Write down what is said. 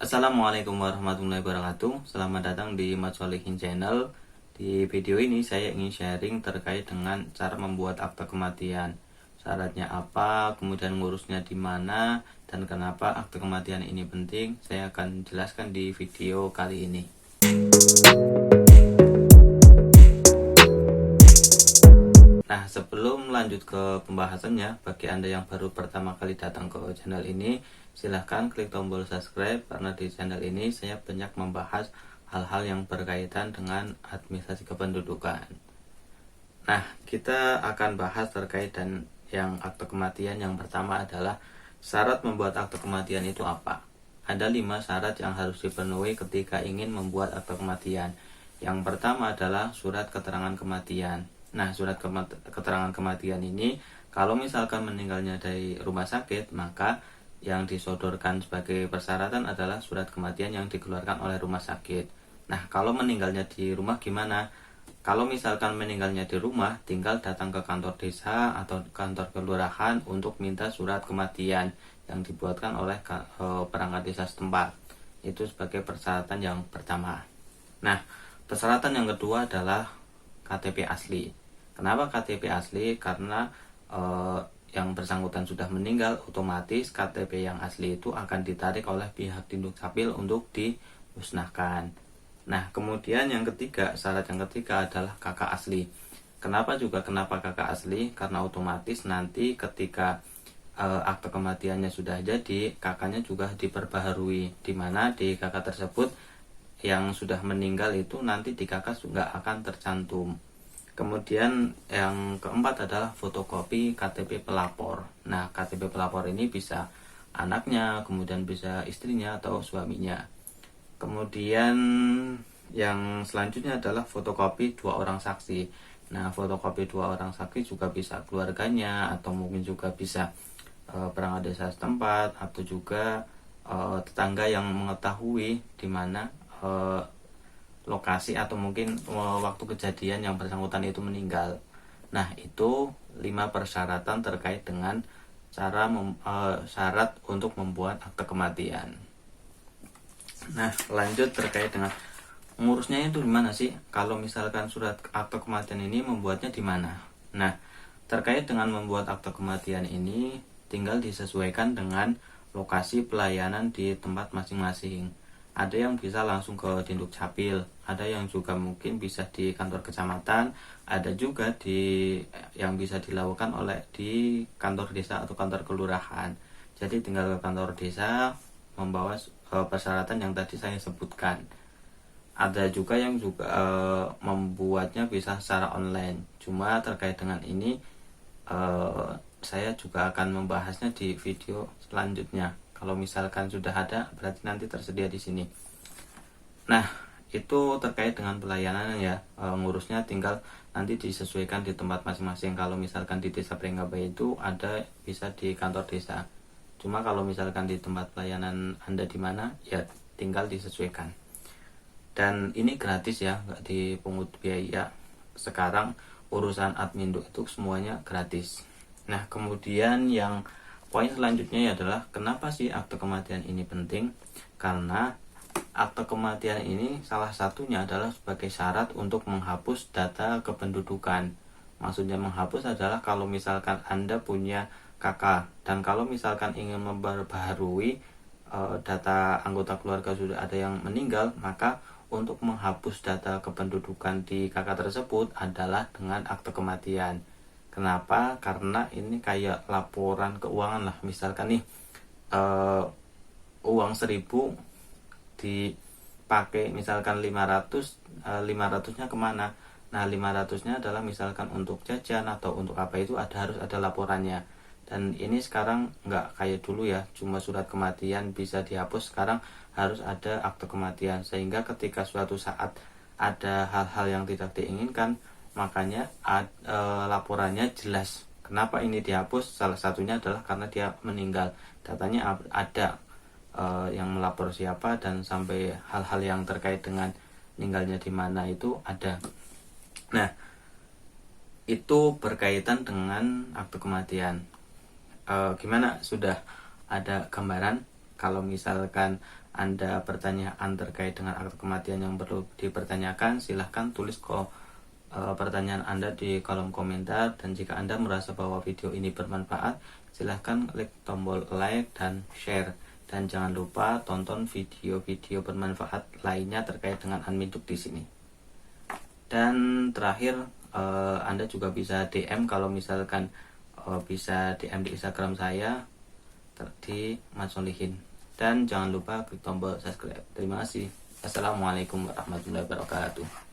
Assalamualaikum warahmatullahi wabarakatuh. Selamat datang di Mat Solihin Channel. Di video ini saya ingin sharing terkait dengan cara membuat akte kematian. Syaratnya apa, kemudian ngurusnya di mana, dan kenapa akte kematian ini penting. Saya akan jelaskan di video kali ini. Nah, sebelum lanjut ke pembahasannya, bagi Anda yang baru pertama kali datang ke channel ini, silahkan klik tombol subscribe karena di channel ini saya banyak membahas hal-hal yang berkaitan dengan administrasi kependudukan. Nah, kita akan bahas terkait dan yang akte kematian. Yang pertama adalah syarat membuat akte kematian itu apa? Ada 5 syarat yang harus dipenuhi ketika ingin membuat akte kematian. Yang pertama adalah surat keterangan kematian. Nah, surat keterangan kematian ini kalau misalkan meninggalnya dari rumah sakit, maka yang disodorkan sebagai persyaratan adalah surat kematian yang dikeluarkan oleh rumah sakit. Nah, kalau meninggalnya di rumah gimana? Kalau misalkan meninggalnya di rumah, tinggal datang ke kantor desa atau kantor kelurahan untuk minta surat kematian yang dibuatkan oleh perangkat desa setempat. Itu sebagai persyaratan yang pertama. Nah, persyaratan yang kedua adalah KTP asli. Kenapa KTP asli? Karena yang bersangkutan sudah meninggal, otomatis KTP yang asli itu akan ditarik oleh pihak Dukcapil untuk dimusnahkan. Nah, kemudian yang ketiga, syarat yang ketiga adalah kakak asli. Kenapa kakak asli? Karena otomatis nanti ketika akte kematiannya sudah jadi, kakaknya juga diperbaharui, di mana di kakak tersebut yang sudah meninggal itu nanti di kakak juga akan tercantum. Kemudian yang keempat adalah fotokopi KTP pelapor. Nah, KTP pelapor ini bisa anaknya, kemudian bisa istrinya atau suaminya. Kemudian yang selanjutnya adalah fotokopi 2 orang saksi. Nah, fotokopi 2 orang saksi juga bisa keluarganya atau mungkin juga bisa perangkat desa setempat atau juga tetangga yang mengetahui di mana lokasi atau mungkin waktu kejadian yang bersangkutan itu meninggal. Nah, itu 5 persyaratan terkait dengan syarat untuk membuat akte kematian. Nah, lanjut terkait dengan ngurusnya itu gimana sih? Kalau misalkan surat akte kematian ini membuatnya di mana? Nah, terkait dengan membuat akte kematian ini tinggal disesuaikan dengan lokasi pelayanan di tempat masing-masing. Ada yang bisa langsung ke Dukcapil, ada yang juga mungkin bisa di kantor kecamatan, ada juga yang bisa dilakukan oleh di kantor desa atau kantor kelurahan. Jadi tinggal ke kantor desa membawa persyaratan yang tadi saya sebutkan. Ada juga yang juga membuatnya bisa secara online. Cuma terkait dengan ini saya juga akan membahasnya di video selanjutnya. Kalau misalkan sudah ada, berarti nanti tersedia di sini. Nah, itu terkait dengan pelayanan ya. Ngurusnya tinggal nanti disesuaikan di tempat masing-masing. Kalau misalkan di Desa Prenggabaya itu ada bisa di kantor desa. Cuma kalau misalkan di tempat pelayanan Anda di mana, ya tinggal disesuaikan. Dan ini gratis ya, nggak dipungut biaya. Sekarang urusan admin itu semuanya gratis. Nah, kemudian yang poin selanjutnya adalah kenapa sih akte kematian ini penting? Karena akte kematian ini salah satunya adalah sebagai syarat untuk menghapus data kependudukan. Maksudnya menghapus adalah kalau misalkan Anda punya kakak dan kalau misalkan ingin memperbaharui data anggota keluarga sudah ada yang meninggal, maka untuk menghapus data kependudukan di kakak tersebut adalah dengan akte kematian. Kenapa? Karena ini kayak laporan keuangan lah. Misalkan nih uang 1.000 dipakai misalkan 500, 500-nya kemana? Nah, 500-nya adalah misalkan untuk jajan atau untuk apa itu harus ada laporannya. Dan ini sekarang nggak kayak dulu ya, cuma surat kematian bisa dihapus. Sekarang harus ada akte kematian, sehingga ketika suatu saat ada hal-hal yang tidak diinginkan, makanya laporannya jelas. Kenapa ini dihapus? Salah satunya adalah karena dia meninggal. Datanya ada yang melapor siapa dan sampai hal-hal yang terkait dengan meninggalnya di mana itu ada. Nah, itu berkaitan dengan akte kematian. Gimana? Sudah ada gambaran? Kalau misalkan Anda pertanyaan terkait dengan akte kematian yang perlu dipertanyakan, silahkan tulis pertanyaan Anda di kolom komentar. Dan jika Anda merasa bahwa video ini bermanfaat, silahkan klik tombol like dan share. Dan jangan lupa tonton video-video bermanfaat lainnya terkait dengan Anmintuk di sini. Dan terakhir, Anda juga bisa DM kalau misalkan bisa DM di Instagram saya di Matsolihin. Dan jangan lupa klik tombol subscribe. Terima kasih. Assalamualaikum warahmatullahi wabarakatuh.